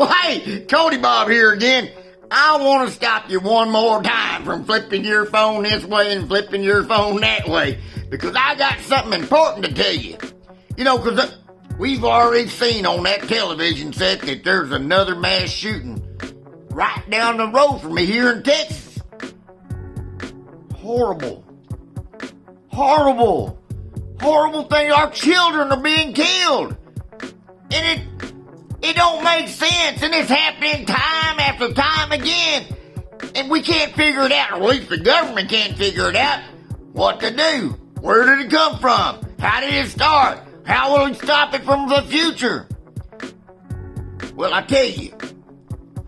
Well, hey, Cody Bob here again. I want to stop you one more time from flipping your phone this way and flipping your phone that way, because I got something important to tell you. You know, because we've already seen on that television set that there's another mass shooting right down the road from me here in Texas. Horrible thing. Our children are being killed. And it don't make sense. And it's happening time after time again. And we can't figure it out, or at least the government can't figure it out, what to do. Where did it come from? How did it start? How will it stop it from the future? Well, I tell you,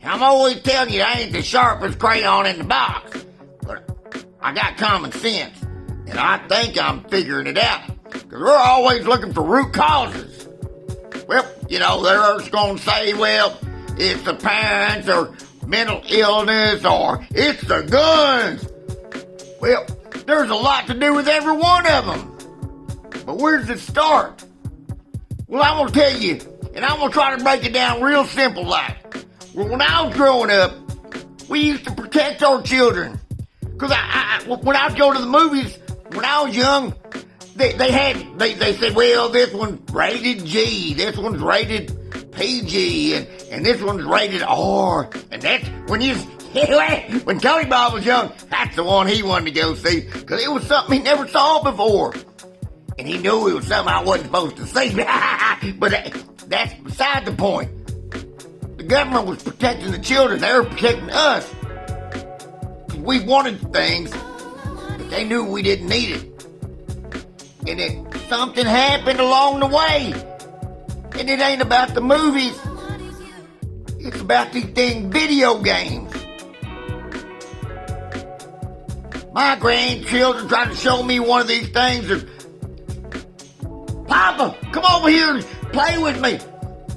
I'm always telling you I ain't the sharpest crayon in the box. But I got common sense. And I think I'm figuring it out. Because we're always looking for root causes. Well, you know, they're just going to say, well, it's the parents or mental illness or it's the guns. Well, there's a lot to do with every one of them. But where does it start? Well, I'm going to tell you, and I'm going to try to break it down real simple like. Well, when I was growing up, we used to protect our children. Because when I was going to the movies, when I was young, they said, well, this one's rated G, this one's rated PG, and this one's rated R. And that's when Tony Bob was young, that's the one he wanted to go see, because it was something he never saw before. And he knew it was something I wasn't supposed to see. But that's beside the point. The government was protecting the children. They were protecting us. We wanted things, but they knew we didn't need it. And then something happened along the way. And it ain't about the movies. It's about these dang video games. My grandchildren tried to show me one of these things. Papa, come over here and play with me.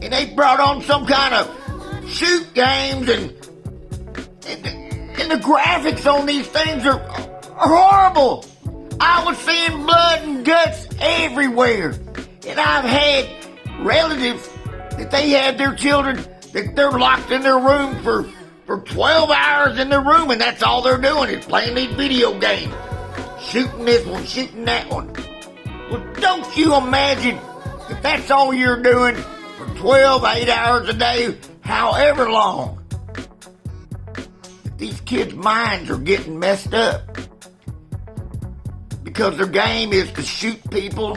And they brought on some kind of shoot games, and the graphics on these things are horrible. I was seeing blood and guts everywhere. And I've had relatives that they had their children that they're locked in their room for 12 hours in their room, and that's all they're doing is playing these video games. Shooting this one, shooting that one. Well, don't you imagine if that's all you're doing for 8 hours a day, however long. These kids' minds are getting messed up because their game is to shoot people,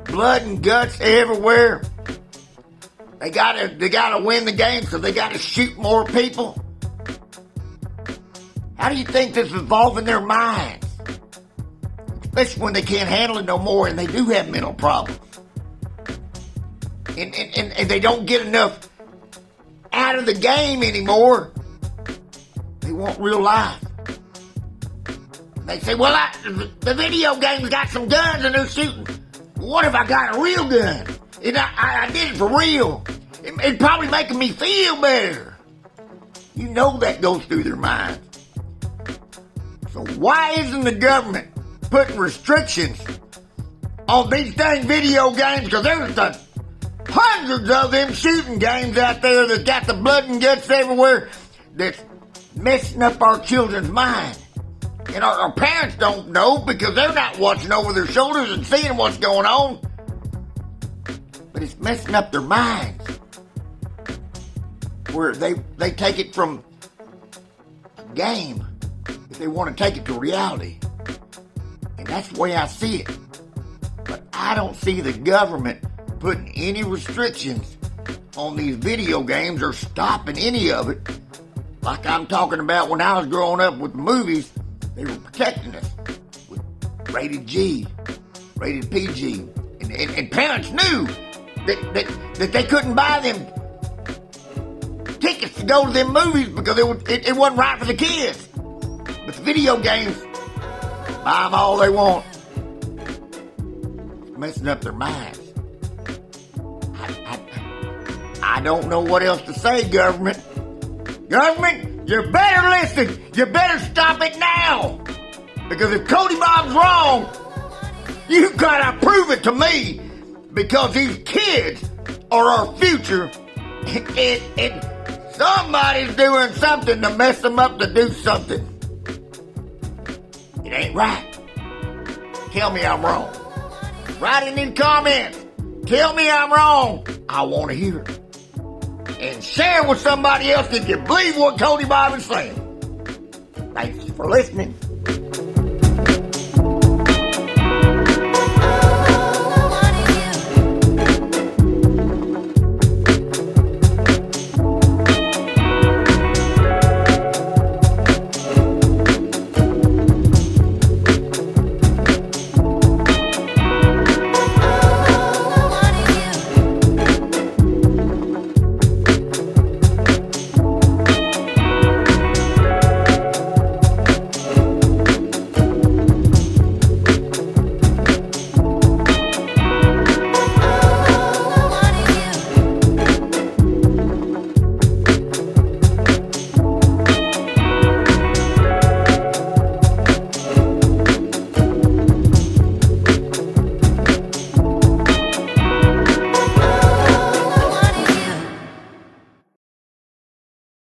blood and guts everywhere. They gotta win the game, so they gotta shoot more people. How do you think this is involving their minds? Especially when they can't handle it no more and they do have mental problems. And they don't get enough out of the game anymore. They want real life. They say, well, the video game's got some guns and they're shooting. What if I got a real gun? And I did it for real. It'd probably making me feel better. You know that goes through their minds. So why isn't the government putting restrictions on these dang video games? Because there's hundreds of them shooting games out there that got the blood and guts everywhere that's messing up our children's mind. And our parents don't know because they're not watching over their shoulders and seeing what's going on. But it's messing up their minds. Where they take it from a game, if they want to take it to reality. And that's the way I see it. But I don't see the government putting any restrictions on these video games or stopping any of it. Like I'm talking about when I was growing up with the movies, they were protecting us with rated G, rated PG. And parents knew that they couldn't buy them tickets to go to them movies because it wasn't right for the kids. But the video games, buy them all they want. It's messing up their minds. I don't know what else to say, government. Government, you better listen. You better stop it now. Because if Cody Bob's wrong, you gotta prove it to me. Because these kids are our future, And somebody's doing something to mess them up to do something. It ain't right. Tell me I'm wrong. Write it in comments. Tell me I'm wrong. I want to hear it. And share with somebody else if you believe what Cody Bob is saying. Thanks for listening.